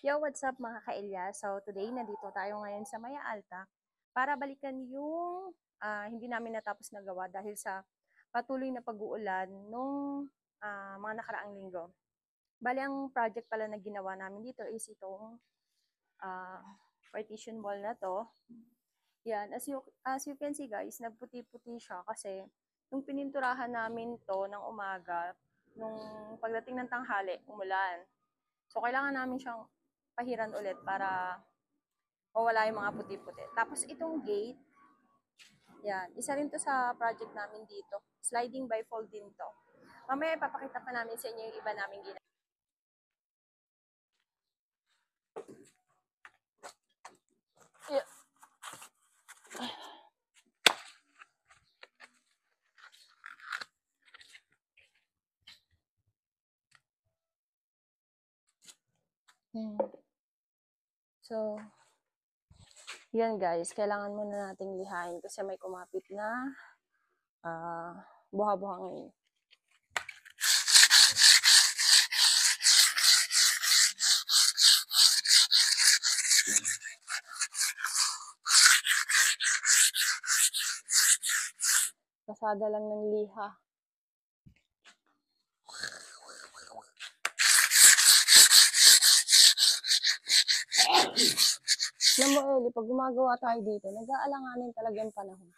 Yo, what's up mga ka-Elya? So today, nandito tayo ngayon sa Maya Alta para balikan yung hindi namin natapos na gawa dahil sa patuloy na pag-uulan nung mga nakaraang linggo. Bali, ang project pala na ginawa namin dito is itong ah, partition wall na to. Yan, as you can see guys, nagputi-puti siya kasi nung pininturahan namin to ng umaga, nung pagdating ng tanghali, umulan. So, kailangan namin siyang pahiran ulit para mawala yung mga puti-puti. Tapos, itong gate, yan, isa rin to sa project namin dito. Sliding by fold din to. Mamaya, ipapakita pa namin sa inyo yung iba namin ginagawa. Yeah. So, yan guys, kailangan muna nating lihain kasi may kumapit na buha-buha ngayon. Pasada lang ng liha. Alam mo, Eli, pag gumagawa tayo dito, nag-aalanganin talaga yung panahon.